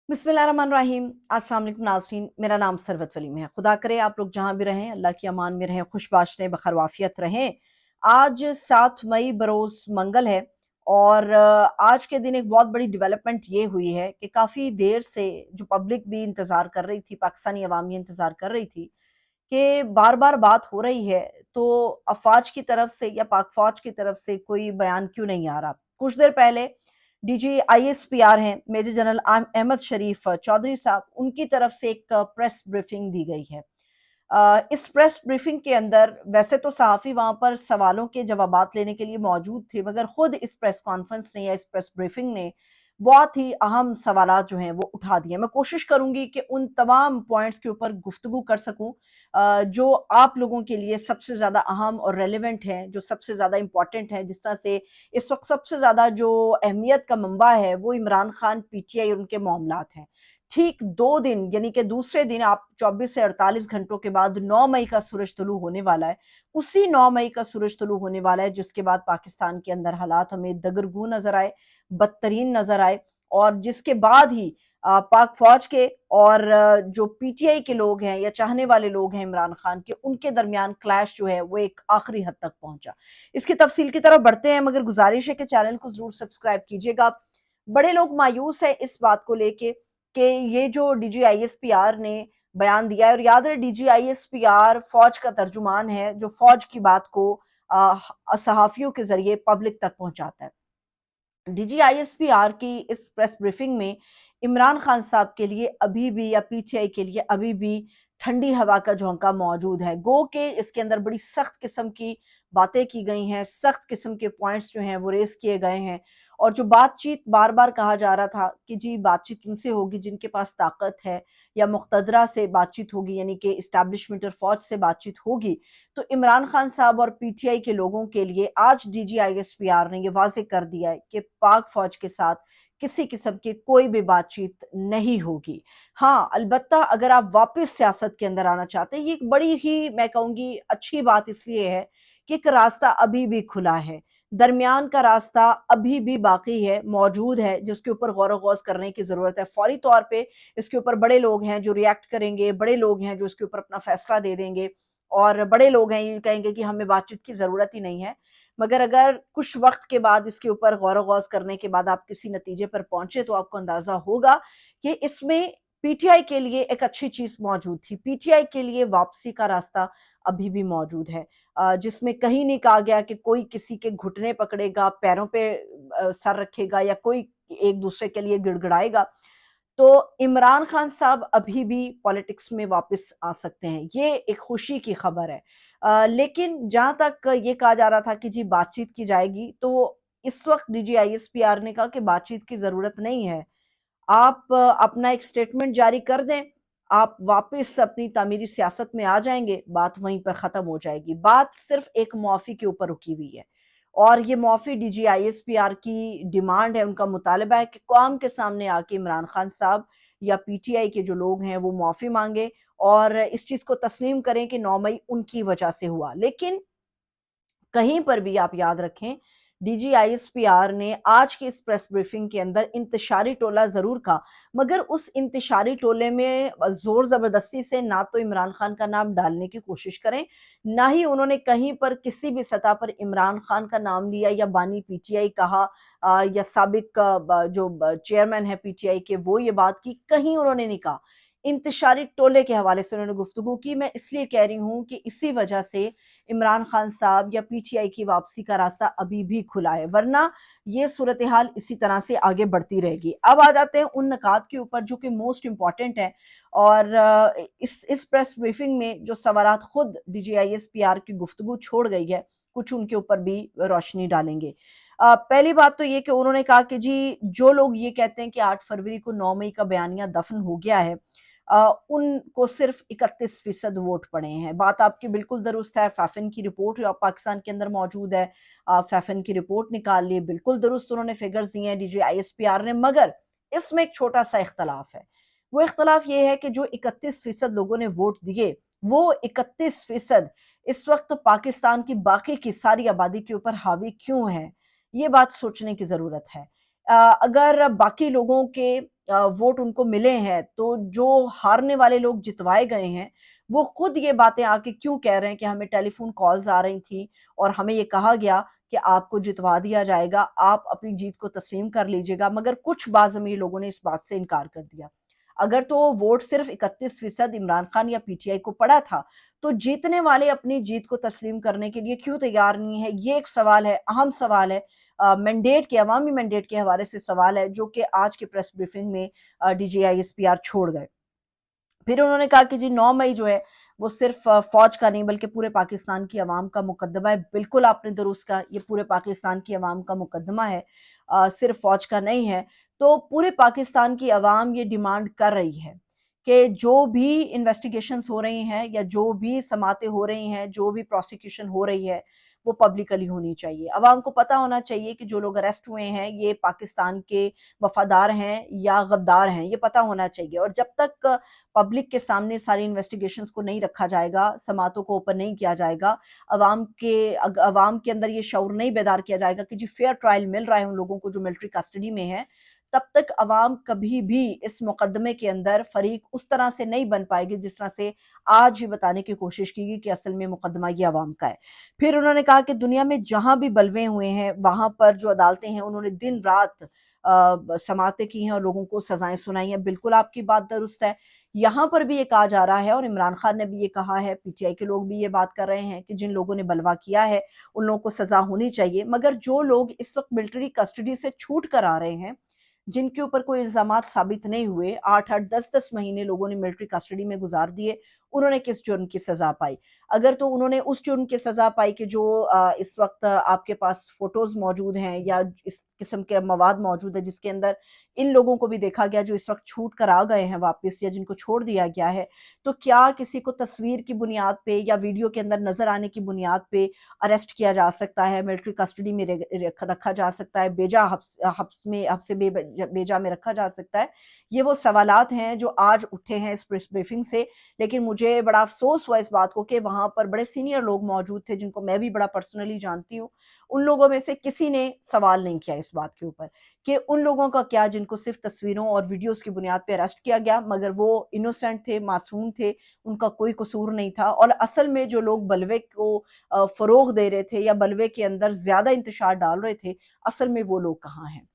बिस्मिल्लाहिर्रहमानिर्रहीम। अस्सलाम वालेकुम नाज़रीन, मेरा नाम सरवत वलीम है। खुदा करे आप लोग जहाँ भी रहें अल्लाह की अमान में रहें, खुशबाश रहें, बखरवाफियत रहें। आज 7 मई बरोज़ मंगल है और आज के दिन एक बहुत बड़ी डेवलपमेंट ये हुई है कि काफ़ी देर से जो पब्लिक भी इंतज़ार कर रही थी, पाकिस्तानी अवाम ये इंतज़ार कर रही थी कि बार-बार बात हो रही है, तो अफ़वाज की तरफ से या पाक फ़ौज की तरफ से कोई बयान क्यों नहीं आ रहा? कुछ देर पहले डीजी आईएसपीआर हैं मेजर जनरल अहमद शरीफ चौधरी साहब, उनकी तरफ से एक प्रेस ब्रीफिंग दी गई है। इस प्रेस ब्रीफिंग के अंदर वैसे तो सहाफ़ी वहाँ पर सवालों के जवाबात लेने के लिए मौजूद थे, मगर खुद इस प्रेस कॉन्फ्रेंस ने या इस प्रेस ब्रीफिंग ने बहुत ही अहम सवालात जो हैं वो उठा दिए। मैं कोशिश करूँगी कि उन तमाम पॉइंट्स के ऊपर गुफ्तगू कर सकूँ जो आप लोगों के लिए सबसे ज़्यादा अहम और रेलेवेंट हैं, जो सबसे ज़्यादा इम्पोर्टेंट हैं, जिस तरह से इस वक़्त सबसे ज़्यादा जो अहमियत का मंबा है वो इमरान खान, पीटीआई और उनके मामलात हैं। ठीक 2 दिन यानी कि दूसरे दिन आप 24 से 48 घंटों के बाद 9 मई का सूरज तुलू होने वाला है। उसी 9 मई का सूरज तुलू होने वाला है जिसके बाद पाकिस्तान के अंदर हालात हमें दगरगू नज़र आए, बदतरीन नज़र आए और जिसके बाद ही पाक फ़ौज के और जो पीटीआई के लोग हैं या चाहने वाले लोग हैं इमरान खान के, उनके दरमियान क्लैश जो है वो एक आखिरी हद तक पहुँचा। इसकी तफसील की तरफ बढ़ते हैं, मगर गुज़ारिश है कि चैनल को ज़रूर सब्सक्राइब कीजिएगा। बड़े लोग मायूस हैं इस बात को लेके कि ये जो डीजीआईएसपीआर ने बयान दिया है, और याद रहे डीजीआईएसपीआर फौज का तर्जुमान है जो फौज की बात को सहाफ़ियों के ज़रिए पब्लिक तक पहुँचाता है। डीजीआईएसपीआर की इस प्रेस ब्रीफिंग में इमरान खान साहब के लिए अभी भी या पीटीआई के लिए अभी भी ठंडी हवा का झोंका मौजूद है। गो के इसके अंदर बड़ी सख्त किस्म की बातें की गई हैं, सख्त किस्म के पॉइंट्स जो हैं वो रेस किए गए हैं और जो बातचीत बार बार कहा जा रहा था कि जी बातचीत उनसे होगी जिनके पास ताकत है या मुक़तदरा से बातचीत होगी, यानी कि इस्टेब्लिशमेंट और फौज से बातचीत होगी। तो इमरान खान साहब और पीटीआई के लोगों के लिए आज डीजीआईएसपीआर ने ये वाज़ेह कर दिया है कि पाक फ़ौज के साथ किसी किस्म की कोई भी बातचीत नहीं होगी। हाँ, अलबत्ता अगर आप वापस सियासत के अंदर आना चाहते हैं, ये एक बड़ी ही मैं कहूँगी अच्छी बात इसलिए है कि एक रास्ता अभी भी खुला है। दरमियान का रास्ता अभी भी बाकी है, मौजूद है, जिसके ऊपर गौर-व-ग़ौज़ करने की ज़रूरत है। फ़ौरी तौर पे इसके ऊपर बड़े लोग हैं जो रिएक्ट करेंगे, बड़े लोग हैं जो इसके ऊपर अपना फ़ैसला दे देंगे। और बड़े लोग हैं ये कहेंगे कि हमें बातचीत की ज़रूरत ही नहीं है। मगर अगर कुछ वक़्त के बाद इसके ऊपर गौर-व-गौज़ करने के बाद आप किसी नतीजे पर पहुँचे तो आपको अंदाज़ा होगा कि इसमें पीटीआई के लिए एक अच्छी चीज़ मौजूद थी। पीटीआई के लिए वापसी का रास्ता अभी भी मौजूद है, जिसमें कहीं नहीं कहा गया कि कोई किसी के घुटने पकड़ेगा, पैरों पे सर रखेगा या कोई एक-दूसरे के लिए गिड़गिड़ाएगा। तो इमरान खान साहब अभी भी पॉलिटिक्स में वापस आ सकते हैं, ये एक खुशी की खबर है। लेकिन जहाँ तक ये कहा जा रहा था कि जी बातचीत की जाएगी, तो इस वक़्त डीजीआईएसपीआर ने कहा कि बातचीत की ज़रूरत नहीं है। आप अपना एक स्टेटमेंट जारी कर दें, आप वापस अपनी तामीरी सियासत में आ जाएँगे, बात वहीं पर ख़त्म हो जाएगी। बात सिर्फ़ एक मुआफ़ी के ऊपर रुकी हुई है और ये मुआफ़ी डीजीआईएसपीआर की डिमांड है, उनका मुतालबा है कि कौम के सामने आके इमरान खान साहब या पीटीआई के जो लोग हैं वो मुआफ़ी माँगे और इस चीज़ को तस्लीम करें कि 9 मई उनकी वजह से हुआ। लेकिन कहीं पर भी आप याद रखें, डीजीआईएसपीआर ने आज की इस प्रेस ब्रीफिंग के अंदर इंतशारी टोला ज़रूर कहा, मगर उस इंतशारी टोले में ज़ोर ज़बरदस्ती से ना तो इमरान खान का नाम डालने की कोशिश करें, ना ही उन्होंने कहीं पर किसी भी सतह पर इमरान खान का नाम लिया या बानी पीटीआई कहा, या साबिक जो चेयरमैन है पीटीआई के वो ये बात की, कहीं उन्होंने नहीं कहा। इंतशारी टोले के हवाले से उन्होंने गुफ्तगू की। मैं इसलिए कह रही हूँ कि इसी वजह से इमरान खान साहब या पीटीआई की वापसी का रास्ता अभी भी खुला है, वरना ये सूरत हाल इसी तरह से आगे बढ़ती रहेगी। अब आ जाते हैं उन नकात के ऊपर जो कि मोस्ट इम्पॉर्टेंट है और इस प्रेस ब्रीफिंग में जो सवालात खुद डीजीआईएसपीआर की गुफ्तगू छोड़ गई है, कुछ उनके ऊपर भी रोशनी डालेंगे। पहली बात तो ये कि उन्होंने कहा कि जी जो लोग ये कहते हैं कि 8 फरवरी को 9 मई का बयानिया दफन हो गया है, उनको सिर्फ 31% वोट पड़े हैं। बात आपकी बिल्कुल दुरुस्त है। फैफिन की रिपोर्ट पाकिस्तान के अंदर मौजूद है। फैफिन की रिपोर्ट निकाल ली, बिल्कुल दुरुस्त उन्होंने फिगर्स दिए हैं डीजीआईएसपीआर ने, मगर इसमें एक छोटा सा इख्तलाफ है। वो इख्तलाफ ये है कि जो 31% लोगों ने वोट दिए, वो 31% इस वक्त पाकिस्तान की बाकी की सारी आबादी के ऊपर हावी क्यों है? ये बात सोचने की ज़रूरत है। अगर बाकी लोगों के वोट उनको मिले हैं, तो जो हारने वाले लोग जितवाए गए हैं, वो खुद ये बातें आके क्यों कह रहे हैं कि हमें टेलीफ़ोन कॉल्स आ रही थी और हमें ये कहा गया कि आपको जितवा दिया जाएगा, आप अपनी जीत को तस्लीम कर लीजिएगा, मगर कुछ बाज़मीर लोगों ने इस बात से इनकार कर दिया। अगर तो वोट सिर्फ़ 31% इमरान खान या पीटीआई को पड़ा था, तो जीतने वाले अपनी जीत को तस्लीम करने के लिए क्यों तैयार नहीं है? ये एक सवाल है, अहम सवाल है। मैंडेट के अवामी मैंडेट के हवाले से सवाल है, जो कि आज की प्रेस ब्रीफिंग में डीजीआईएसपीआर छोड़ गए। फिर उन्होंने कहा कि जी 9 मई जो है वो सिर्फ फौज का नहीं बल्कि पूरे पाकिस्तान की आवाम का मुकदमा है। बिल्कुल आपने दुरुस्त कहा, ये पूरे पाकिस्तान की आवाम का मुकदमा है, सिर्फ फौज का नहीं है। तो पूरे पाकिस्तान की आवाम ये डिमांड कर रही है कि जो भी इन्वेस्टिगेशंस हो रही हैं या जो भी समातें हो रही हैं, जो भी प्रोसिक्यूशन हो रही है, वो पब्लिकली होनी चाहिए। आवाम को पता होना चाहिए कि जो लोग अरेस्ट हुए हैं ये पाकिस्तान के वफादार हैं या गद्दार हैं, ये पता होना चाहिए। और जब तक पब्लिक के सामने सारी इन्वेस्टिगेशंस को नहीं रखा जाएगा, समातों को ओपन नहीं किया जाएगा, अवाम के अंदर ये शऊर नहीं बेदार किया जाएगा कि जी फेयर ट्रायल मिल रहा है उन लोगों को जो मिलिट्री कस्टडी में है, तब तक अवाम कभी भी इस मुकदमे के अंदर फरीक उस तरह से नहीं बन पाएगी जिस तरह से आज भी बताने की कोशिश की गई कि असल में मुकदमा ये अवाम का है। फिर उन्होंने कहा कि दुनिया में जहां भी बलवे हुए हैं वहां पर जो अदालतें हैं उन्होंने दिन रात समातें की हैं और लोगों को सजाएं सुनाई हैं। बिल्कुल आपकी बात दुरुस्त है। यहाँ पर भी ये कहा जा रहा है और इमरान खान ने भी ये कहा है, पीटीआई के लोग भी ये बात कर रहे हैं कि जिन लोगों ने बलवा किया है उन लोगों को सजा होनी चाहिए। मगर जो लोग इस वक्त मिलिट्री कस्टडी से छूट कर आ रहे हैं, जिनके ऊपर कोई इल्जामात साबित नहीं हुए, 8-8 10-10 महीने लोगों ने मिलिट्री कस्टडी में गुजार दिए, उन्होंने किस जुर्म की सजा पाई? अगर तो उन्होंने उस जुर्म की सजा पाई कि जो इस वक्त आपके पास फोटोज मौजूद हैं या इस किस्म के मवाद मौजूद है जिसके अंदर इन लोगों को भी देखा गया जो इस वक्त छूट कर आ गए हैं वापस या जिनको छोड़ दिया गया है, तो क्या किसी को तस्वीर की बुनियाद पे या वीडियो के अंदर नजर आने की बुनियाद पे अरेस्ट किया जा सकता है, मिलिट्री कस्टडी में रखा जा सकता है, बेजा हब्स से बेजा में रखा जा सकता है? ये वो सवालात हैं जो आज उठे हैं इस प्रेस ब्रीफिंग से। लेकिन मुझे बड़ा अफसोस हुआ इस बात को कि वहां पर बड़े सीनियर लोग मौजूद थे जिनको मैं भी बड़ा पर्सनली जानती हूँ, उन लोगों में से किसी ने सवाल नहीं किया इस बात के ऊपर कि उन लोगों का क्या जिनको सिर्फ तस्वीरों और वीडियोस की बुनियाद पे अरेस्ट किया गया, मगर वो इनोसेंट थे, मासूम थे, उनका कोई कसूर नहीं था। और असल में जो लोग बलवे को फरोग दे रहे थे या बलवे के अंदर ज्यादा इंतशार डाल रहे थे, असल में वो लोग कहाँ हैं?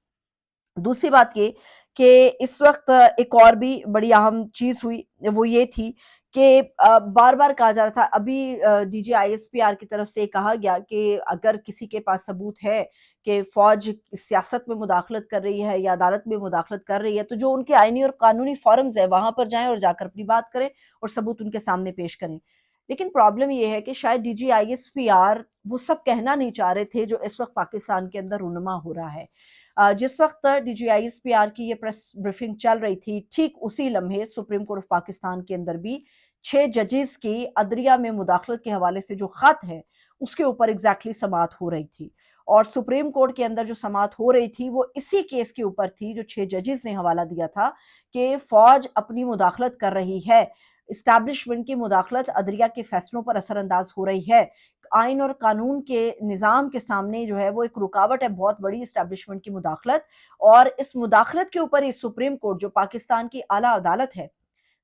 दूसरी बात ये कि इस वक्त एक और भी बड़ी अहम चीज हुई, वो ये थी कि बार बार कहा जा रहा था, अभी डीजीआईएसपीआर की तरफ से कहा गया कि अगर किसी के पास सबूत है कि फौज सियासत में मुदाखलत कर रही है या अदालत में मुदाखलत कर रही है, तो जो उनके आईनी और कानूनी फॉरम्स है वहां पर जाएं और जाकर अपनी बात करें और सबूत उनके सामने पेश करें। लेकिन प्रॉब्लम ये है कि शायद डीजीआईएसपीआर वो सब कहना नहीं चाह रहे थे जो इस वक्त पाकिस्तान के अंदर रुनमा हो रहा है। जिस वक्त डीजीआईएसपीआर की ये प्रेस ब्रीफिंग चल रही थी, ठीक उसी लम्हे सुप्रीम कोर्ट ऑफ पाकिस्तान के अंदर भी 6 जजेस की अदलिया में मुदाखलत के हवाले से जो खत है उसके ऊपर एग्जैक्टली समात हो रही थी। और सुप्रीम कोर्ट के अंदर जो समात हो रही थी वो इसी केस के ऊपर थी जो 6 जजेस ने हवाला दिया था कि फौज अपनी मुदाखलत कर रही है, इस्टेब्लिशमेंट की मुदाखलत अदलिया के फैसलों पर असरअंदाज हो रही है, आइन और कानून के निज़ाम के सामने जो है वो एक रुकावट है बहुत बड़ी इस्टेब्लिशमेंट की मुदाखलत। और इस मुदाखलत के ऊपर ही सुप्रीम कोर्ट जो पाकिस्तान की आला अदालत है,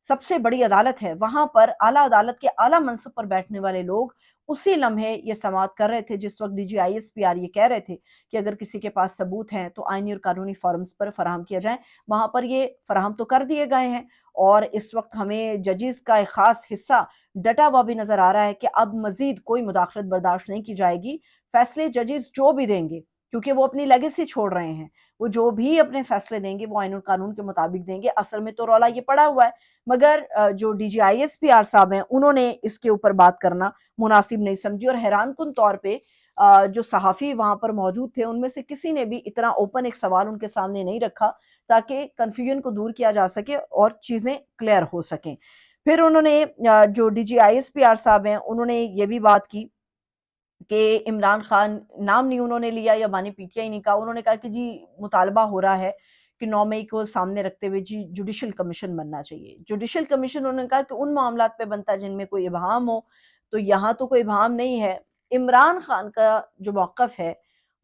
सबसे बड़ी अदालत है, वहां पर आला अदालत के आला मनसब पर बैठने वाले लोग उसी लम्हे ये समात कर रहे थे जिस वक्त डीजीआईएसपीआर ये कह रहे थे कि अगर किसी के पास सबूत हैं तो आईनी और कानूनी फॉर्म्स पर फराहम किया जाए। वहां पर ये फराहम तो कर दिए गए हैं और इस वक्त हमें जजेस का एक खास हिस्सा डटा हुआ भी नजर आ रहा है कि अब मजीद कोई मुदाखलत बर्दाश्त नहीं की जाएगी। फैसले जजेस जो भी देंगे, क्योंकि वो अपनी लेगेसी छोड़ रहे हैं, वो जो भी अपने फैसले देंगे वो आइन और कानून के मुताबिक देंगे। असल में तो रौला ये पड़ा हुआ है, मगर जो डीजीआईएसपीआर साहब हैं उन्होंने इसके ऊपर बात करना मुनासिब नहीं समझी। और हैरानकुन तौर पे जो सहाफ़ी वहां पर मौजूद थे उनमें से किसी ने भी इतना ओपन एक सवाल उनके सामने नहीं रखा ताकि कंफ्यूजन को दूर किया जा सके और चीजें क्लियर हो सकें। फिर उन्होंने जो डीजीआईएसपीआर साहब हैं उन्होंने ये भी बात की कि इमरान खान नाम नहीं उन्होंने लिया या बानी पीटीआई नहीं कहा, उन्होंने कहा कि जी मुतालबा हो रहा है कि 9 मई को सामने रखते हुए जी जुडिशल कमीशन बनना चाहिए। जुडिशल कमीशन उन्होंने कहा कि उन मामलात पे बनता है जिनमें कोई इबहम हो, तो यहाँ तो कोई इबहम नहीं है। इमरान खान का जो मौक़िफ़ है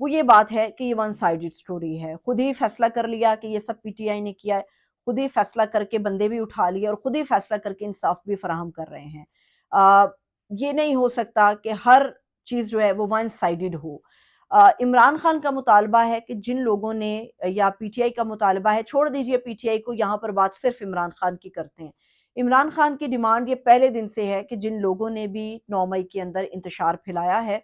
وہ یہ بات ہے کہ یہ ون سائیڈڈ سٹوری ہے، خود ہی فیصلہ کر لیا کہ یہ سب پی ٹی آئی نے کیا ہے، خود ہی فیصلہ کر کے بندے بھی اٹھا لیے اور خود ہی فیصلہ کر کے انصاف بھی فراہم کر رہے ہیں۔ آ، یہ نہیں ہو سکتا کہ ہر چیز جو ہے وہ ون سائیڈڈ ہو۔ عمران خان کا مطالبہ ہے کہ جن لوگوں نے، یا پی ٹی آئی کا مطالبہ ہے، چھوڑ دیجئے پی ٹی آئی کو، یہاں پر بات صرف عمران خان کی کرتے ہیں۔ عمران خان کی ڈیمانڈ یہ پہلے دن سے ہے کہ جن لوگوں نے بھی 9 مئی کے اندر انتشار پھیلایا ہے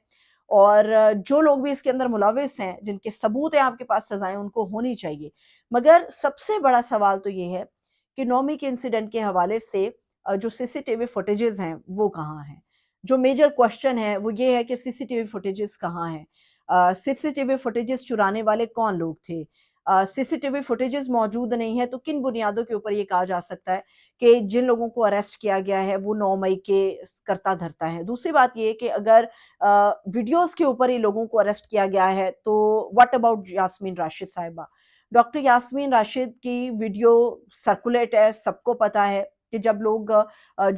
اور جو لوگ بھی اس کے اندر ملوث ہیں، جن کے ثبوت ہیں آپ کے پاس، سزائیں ان کو ہونی چاہیے۔ مگر سب سے بڑا سوال تو یہ ہے کہ 9 مئی کے انسیڈنٹ کے حوالے سے جو سی سی ٹی وی فوٹیجز ہیں وہ کہاں ہیں؟ جو میجر کوشچن ہے وہ یہ ہے کہ سی سی ٹی وی فوٹیجز کہاں ہیں؟ سی سی ٹی وی فوٹیجز چرانے والے کون لوگ تھے؟ سی سی ٹی وی فوٹیجز موجود نہیں ہے تو کن بنیادوں کے اوپر یہ کہا جا سکتا ہے کہ جن لوگوں کو اریسٹ کیا گیا ہے وہ 9 مئی کے کرتا دھرتا ہے؟ دوسری بات یہ کہ اگر ویڈیوز کے اوپر ہی لوگوں کو اریسٹ کیا گیا ہے تو واٹ اباؤٹ یاسمین راشد صاحبہ؟ ڈاکٹر یاسمین راشد کی ویڈیو سرکولیٹ ہے، سب کو پتا ہے کہ جب لوگ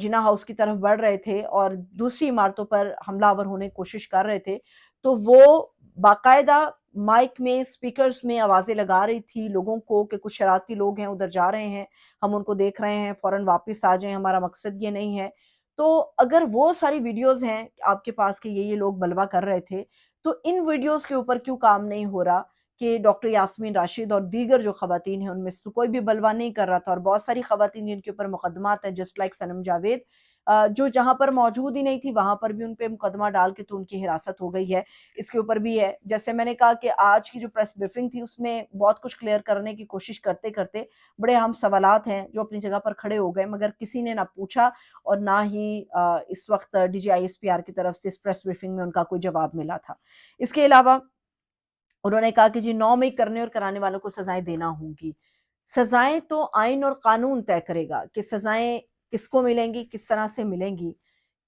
جنا ہاؤس کی طرف بڑھ رہے تھے اور دوسری عمارتوں پر حملہ آور ہونے کی کوشش کر رہے تھے تو وہ باقاعدہ مائک میں، سپیکرز میں آوازیں لگا رہی تھی لوگوں کو کہ کچھ شرارتی لوگ ہیں، ادھر جا رہے ہیں، ہم ان کو دیکھ رہے ہیں، فوراً واپس آ جائیں، ہمارا مقصد یہ نہیں ہے۔ تو اگر وہ ساری ویڈیوز ہیں آپ کے پاس کہ یہ لوگ بلوا کر رہے تھے، تو ان ویڈیوز کے اوپر کیوں کام نہیں ہو رہا کہ ڈاکٹر یاسمین راشد اور دیگر جو خواتین ہیں ان میں سے کوئی بھی بلوا نہیں کر رہا تھا، اور بہت ساری خواتین جن کے اوپر مقدمات ہیں جسٹ لائک صنم جاوید، جو جہاں پر موجود ہی نہیں تھی وہاں پر بھی ان پہ مقدمہ ڈال کے تو ان کی حراست ہو گئی ہے۔ اس کے اوپر بھی ہے، جیسے میں نے کہا کہ آج کی جو پریس بریفنگ تھی اس میں بہت کچھ کلیئر کرنے کی کوشش کرتے کرتے بڑے اہم سوالات ہیں جو اپنی جگہ پر کھڑے ہو گئے، مگر کسی نے نہ پوچھا اور نہ ہی اس وقت D G I S P R کی طرف سے اس پریس بریفنگ میں ان کا کوئی جواب ملا تھا۔ اس کے علاوہ انہوں نے کہا کہ جی 9 مئی کرنے اور کرانے والوں کو سزائیں دینا ہوں گی۔ سزائیں تو آئین اور قانون طے کرے گا کہ سزائیں کس کو ملیں گی، کس طرح سے ملیں گی۔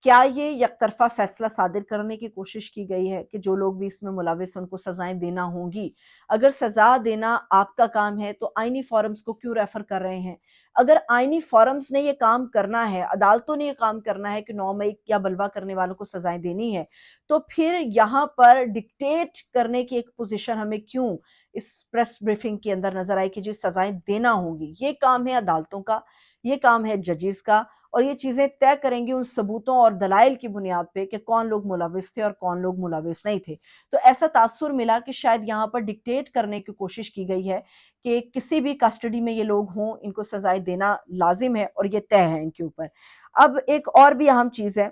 کیا یہ یک طرفہ فیصلہ صادر کرنے کی کوشش کی گئی ہے کہ جو لوگ بھی اس میں ملوث ہیں ان کو سزائیں دینا ہوں گی؟ اگر سزا دینا آپ کا کام ہے تو آئینی فورمز کو کیوں ریفر کر رہے ہیں؟ اگر آئینی فورمز نے یہ کام کرنا ہے، عدالتوں نے یہ کام کرنا ہے کہ 9 مئی یا بلوا کرنے والوں کو سزائیں دینی ہے، تو پھر یہاں پر ڈکٹیٹ کرنے کی ایک پوزیشن ہمیں کیوں اس پریس بریفنگ کے اندر نظر آئی کہ جی سزائیں دینا ہوں گی؟ یہ کام ہے عدالتوں کا، یہ کام ہے ججز کا، اور یہ چیزیں طے کریں گی ان ثبوتوں اور دلائل کی بنیاد پہ کہ کون لوگ ملوث تھے اور کون لوگ ملوث نہیں تھے۔ تو ایسا تاثر ملا کہ شاید یہاں پر ڈکٹیٹ کرنے کی کوشش کی گئی ہے کہ کسی بھی کسٹڈی میں یہ لوگ ہوں ان کو سزائیں دینا لازم ہے اور یہ طے ہے ان کے اوپر۔ اب ایک اور بھی اہم چیز ہے،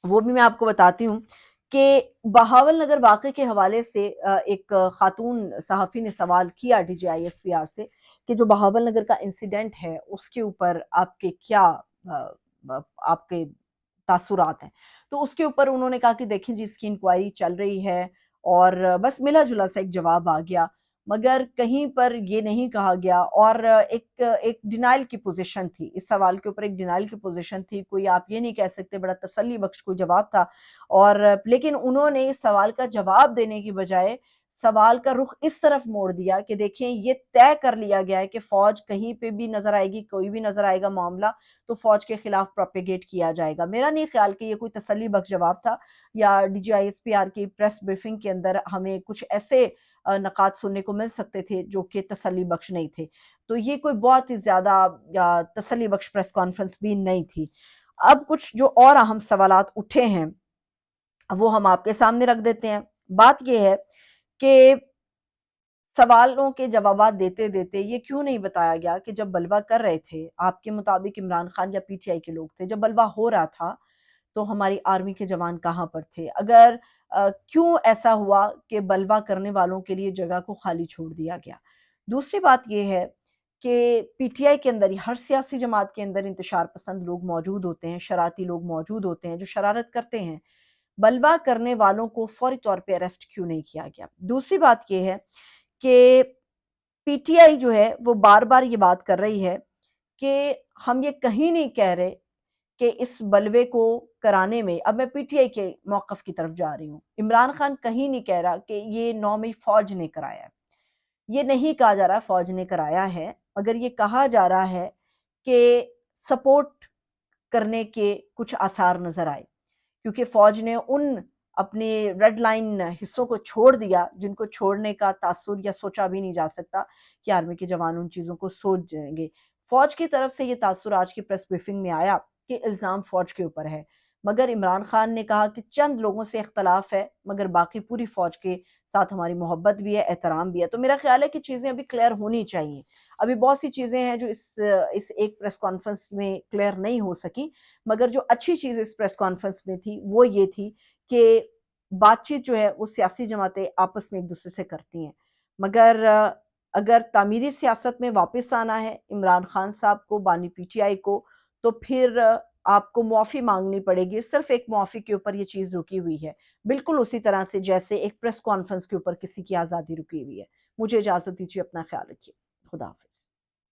وہ بھی میں آپ کو بتاتی ہوں کہ بہاول نگر واقعے کے حوالے سے ایک خاتون صحافی نے سوال کیا D G I S P R سے کہ جو بہاول نگر کا انسیڈنٹ ہے اس کے اوپر آپ کے کیا آپ کے تاثرات ہیں؟ تو اس کے اوپر انہوں نے کہا کہ دیکھیں جی اس کی انکوائری چل رہی ہے، اور بس ملا جلا سا ایک جواب آ گیا، مگر کہیں پر یہ نہیں کہا گیا، اور ایک ڈینائل کی پوزیشن تھی اس سوال کے اوپر، ایک ڈینائل کی پوزیشن تھی، کوئی آپ یہ نہیں کہہ سکتے بڑا تسلی بخش کوئی جواب تھا، اور لیکن انہوں نے اس سوال کا جواب دینے کی بجائے سوال کا رخ اس طرف موڑ دیا کہ دیکھیں یہ طے کر لیا گیا ہے کہ فوج کہیں پہ بھی نظر آئے گی، کوئی بھی نظر آئے گا معاملہ تو فوج کے خلاف پروپیگیٹ کیا جائے گا۔ میرا نہیں خیال کہ یہ کوئی تسلی بخش جواب تھا، یا D G I S P R کی پریس بریفنگ کے اندر ہمیں کچھ ایسے نکات سننے کو مل سکتے تھے جو کہ تسلی بخش نہیں تھے۔ تو یہ کوئی بہت ہی زیادہ تسلی بخش پریس کانفرنس بھی نہیں تھی۔ اب کچھ جو اور اہم سوالات اٹھے ہیں وہ ہم آپ کے سامنے رکھ دیتے ہیں۔ بات یہ ہے کہ سوالوں کے جوابات دیتے دیتے یہ کیوں نہیں بتایا گیا کہ جب بلوا کر رہے تھے آپ کے مطابق عمران خان یا پی ٹی آئی کے لوگ تھے، جب بلوا ہو رہا تھا تو ہماری آرمی کے جوان کہاں پر تھے؟ اگر کیوں ایسا ہوا کہ بلوا کرنے والوں کے لیے جگہ کو خالی چھوڑ دیا گیا؟ دوسری بات یہ ہے کہ پی ٹی آئی کے اندر، ہر سیاسی جماعت کے اندر انتشار پسند لوگ موجود ہوتے ہیں، شرارتی لوگ موجود ہوتے ہیں جو شرارت کرتے ہیں، بلوا کرنے والوں کو فوری طور پہ اریسٹ کیوں نہیں کیا گیا؟ دوسری بات یہ ہے کہ پی ٹی آئی جو ہے وہ بار بار یہ بات کر رہی ہے کہ ہم یہ کہیں نہیں کہہ رہے کہ اس بلوے کو کرانے میں، اب میں پی ٹی آئی کے موقف کی طرف جا رہی ہوں، عمران خان کہیں نہیں کہہ رہا کہ یہ 9 مئی فوج نے کرایا ہے، یہ نہیں کہا جا رہا فوج نے کرایا ہے، مگر یہ کہا جا رہا ہے کہ سپورٹ کرنے کے کچھ آثار نظر آئے، کیونکہ فوج نے ان اپنے ریڈ لائن حصوں کو چھوڑ دیا، جن کو چھوڑنے کا تاثر یا سوچا بھی نہیں جا سکتا کہ آرمی کے جوان ان چیزوں کو سوچ جائیں گے۔ فوج کی طرف سے یہ تاثر آج کی پریس بریفنگ میں آیا کہ الزام فوج کے اوپر ہے، مگر عمران خان نے کہا کہ چند لوگوں سے اختلاف ہے، مگر باقی پوری فوج کے ساتھ ہماری محبت بھی ہے، احترام بھی ہے۔ تو میرا خیال ہے کہ چیزیں ابھی کلیئر ہونی چاہیے۔ ابھی بہت سی چیزیں ہیں جو اس ایک پریس کانفرنس میں کلیئر نہیں ہو سکی، مگر جو اچھی چیز اس پریس کانفرنس میں تھی وہ یہ تھی کہ بات چیت جو ہے وہ سیاسی جماعتیں آپس میں ایک دوسرے سے کرتی ہیں، مگر اگر تعمیری سیاست میں واپس آنا ہے عمران خان صاحب کو، بانی پی ٹی آئی کو، تو پھر آپ کو معافی مانگنی پڑے گی۔ صرف ایک معافی کے اوپر یہ چیز رکی ہوئی ہے، بالکل اسی طرح سے جیسے ایک پریس کانفرنس کے اوپر کسی کی آزادی رکی ہوئی ہے۔ مجھے اجازت دیجیے، اپنا خیال رکھیے، خدا حافظ۔